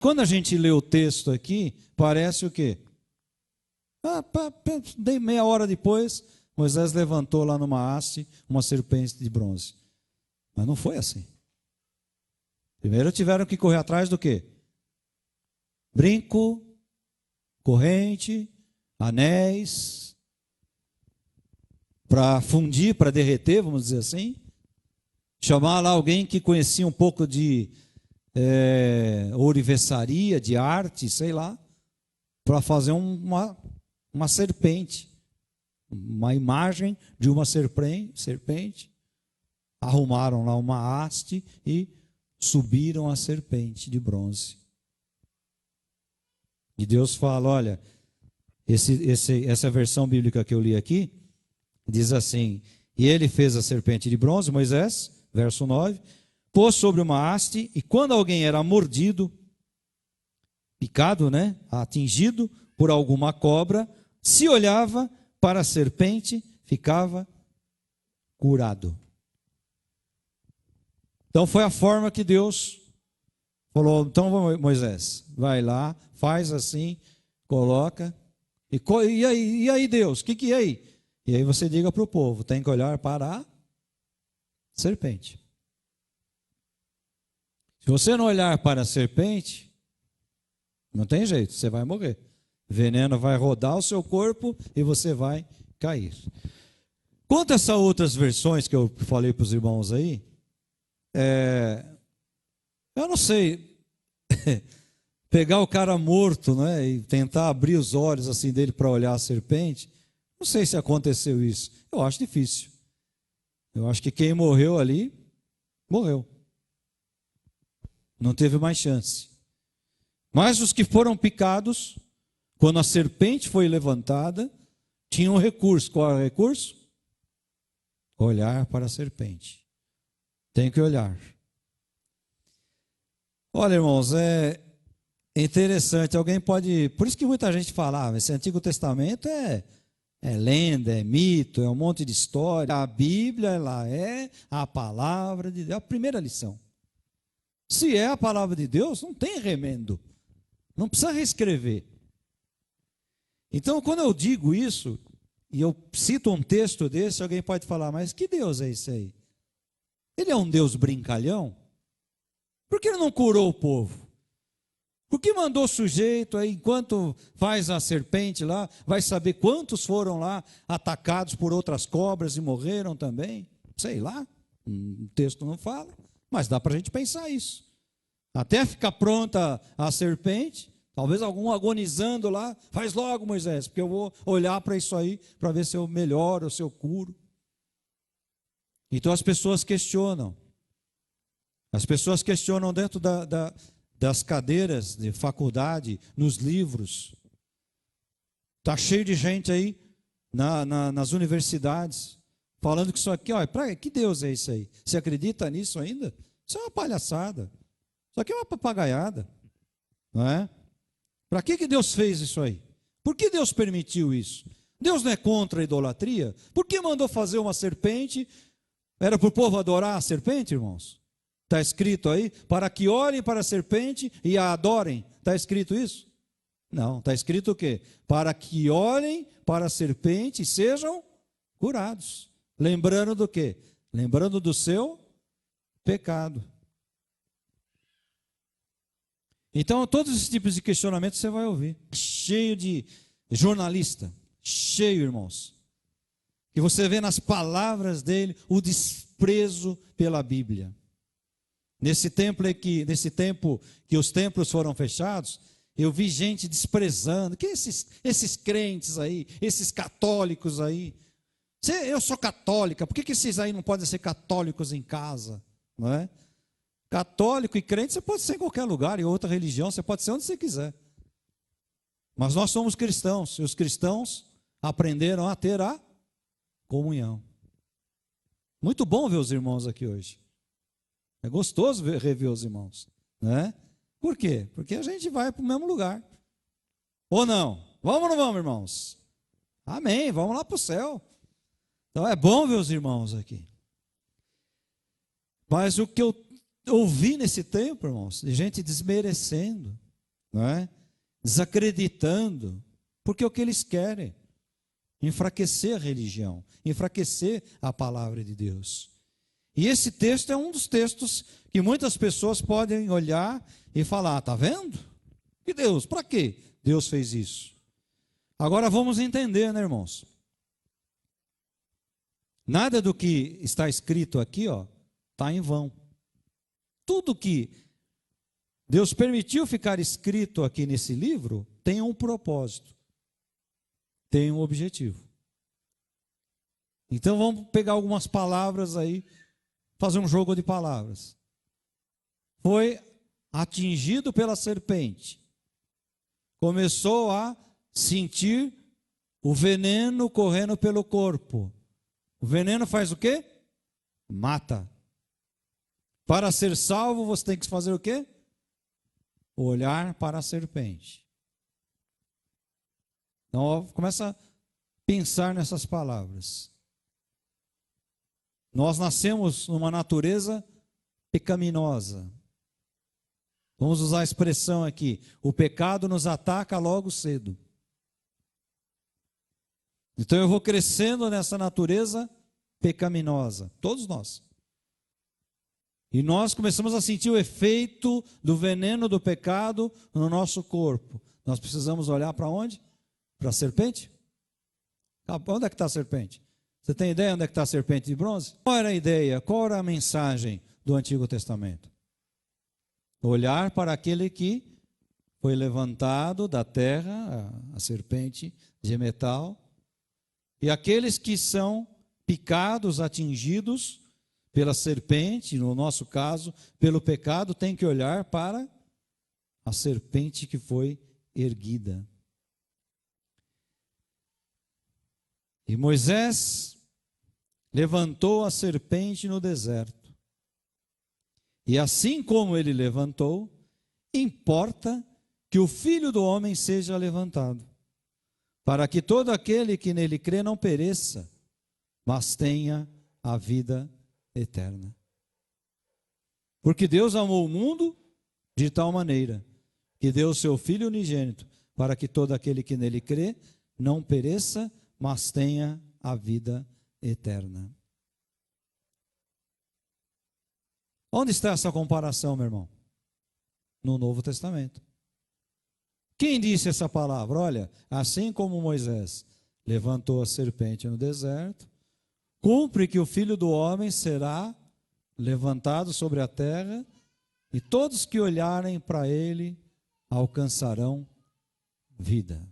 Quando a gente lê o texto aqui, parece o quê? Meia hora depois, Moisés levantou lá numa haste uma serpente de bronze. Mas não foi assim. Primeiro tiveram que correr atrás do quê? Brinco, corrente, anéis, para fundir, para derreter, vamos dizer assim. Chamar lá alguém que conhecia um pouco de ourivesaria, de arte, sei lá, para fazer uma serpente, uma imagem de uma serpente. Arrumaram lá uma haste e subiram a serpente de bronze. E Deus fala, olha, essa versão bíblica que eu li aqui, diz assim, e ele fez a serpente de bronze, Moisés, verso 9, pôs sobre uma haste, e quando alguém era mordido, picado, né, atingido por alguma cobra, se olhava para a serpente, ficava curado. Então foi a forma que Deus falou, então Moisés, vai lá, faz assim, coloca, e aí Deus, o que é aí? E aí você diga para o povo, tem que olhar para a serpente. Se você não olhar para a serpente, não tem jeito, você vai morrer. O veneno vai rodar o seu corpo e você vai cair. Quanto a essas outras versões que eu falei para os irmãos aí, eu não sei, pegar o cara morto, né, e tentar abrir os olhos assim dele para olhar a serpente, não sei se aconteceu isso. Eu acho difícil. Eu acho que quem morreu ali, morreu. Não teve mais chance. Mas os que foram picados, quando a serpente foi levantada, tinham um recurso. Qual é o recurso? Olhar para a serpente. Tem que olhar. Olha, irmãos, é interessante. Alguém pode... Por isso que muita gente fala, esse Antigo Testamento é lenda, é mito, é um monte de história. A Bíblia, ela é a palavra de Deus. É a primeira lição. Se é a palavra de Deus, não tem remendo. Não precisa reescrever. Então, quando eu digo isso, e eu cito um texto desse, alguém pode falar, mas que Deus é esse aí? Ele é um Deus brincalhão? Por que ele não curou o povo? Por que mandou o sujeito aí, enquanto faz a serpente lá, vai saber quantos foram lá atacados por outras cobras e morreram também? Sei lá, o texto não fala, mas dá para a gente pensar isso. Até ficar pronta a serpente, talvez algum agonizando lá, faz logo, Moisés, porque eu vou olhar para isso aí, para ver se eu melhoro, se eu curo. Então as pessoas questionam. As pessoas questionam dentro das cadeiras de faculdade, nos livros. Está cheio de gente aí nas universidades, falando que isso aqui, olha, que Deus é esse aí? Você acredita nisso ainda? Isso é uma palhaçada. Isso aqui é uma papagaiada. Não é? Para que Deus fez isso aí? Por que Deus permitiu isso? Deus não é contra a idolatria? Por que mandou fazer uma serpente? Era para o povo adorar a serpente, irmãos? Está escrito aí, para que olhem para a serpente e a adorem. Está escrito isso? Não, está escrito o quê? Para que olhem para a serpente e sejam curados. Lembrando do quê? Lembrando do seu pecado. Então, todos esses tipos de questionamentos você vai ouvir. Cheio de jornalista. Cheio, irmãos. E você vê nas palavras dele o desprezo pela Bíblia. Nesse tempo que os templos foram fechados, eu vi gente desprezando. Que esses crentes aí, esses católicos aí? Eu sou católica, por que esses aí não podem ser católicos em casa? Não é? Católico e crente você pode ser em qualquer lugar, em outra religião, você pode ser onde você quiser. Mas nós somos cristãos, e os cristãos aprenderam a ter a comunhão. Muito bom ver os irmãos aqui hoje. É gostoso rever os irmãos, né? Por quê? Porque a gente vai para o mesmo lugar. Ou não? Vamos ou não vamos, irmãos? Amém, vamos lá para o céu. Então é bom ver os irmãos aqui. Mas o que eu ouvi nesse tempo, irmãos, de gente desmerecendo, não é? Desacreditando, porque é o que eles querem, enfraquecer a religião, enfraquecer a palavra de Deus. E esse texto é um dos textos que muitas pessoas podem olhar e falar, está vendo? E Deus, para quê Deus fez isso? Agora vamos entender, né, irmãos? Nada do que está escrito aqui, está em vão. Tudo que Deus permitiu ficar escrito aqui nesse livro tem um propósito, tem um objetivo. Então vamos pegar algumas palavras aí, fazer um jogo de palavras. Foi atingido pela serpente, começou a sentir o veneno correndo pelo corpo. O veneno faz o quê? Mata. Para ser salvo, você tem que fazer o quê? Olhar para a serpente. Então, começa a pensar nessas palavras. Nós nascemos numa natureza pecaminosa. Vamos usar a expressão aqui. O pecado nos ataca logo cedo. Então eu vou crescendo nessa natureza pecaminosa. Todos nós. E nós começamos a sentir o efeito do veneno do pecado no nosso corpo. Nós precisamos olhar para onde? Para a serpente? Onde é que está a serpente? Você tem ideia onde é que está a serpente de bronze? Qual era a ideia? Qual era a mensagem do Antigo Testamento? Olhar para aquele que foi levantado da terra, a serpente de metal, e aqueles que são picados, atingidos pela serpente, no nosso caso, pelo pecado, têm que olhar para a serpente que foi erguida. E Moisés levantou a serpente no deserto. E assim como ele levantou, importa que o Filho do Homem seja levantado, para que todo aquele que nele crê não pereça, mas tenha a vida eterna. Porque Deus amou o mundo de tal maneira que deu o seu Filho unigênito, para que todo aquele que nele crê não pereça, mas tenha a vida eterna. Onde está essa comparação, meu irmão? No Novo Testamento. Quem disse essa palavra? Olha, assim como Moisés levantou a serpente no deserto, cumpre que o Filho do Homem será levantado sobre a terra, e todos que olharem para ele alcançarão vida.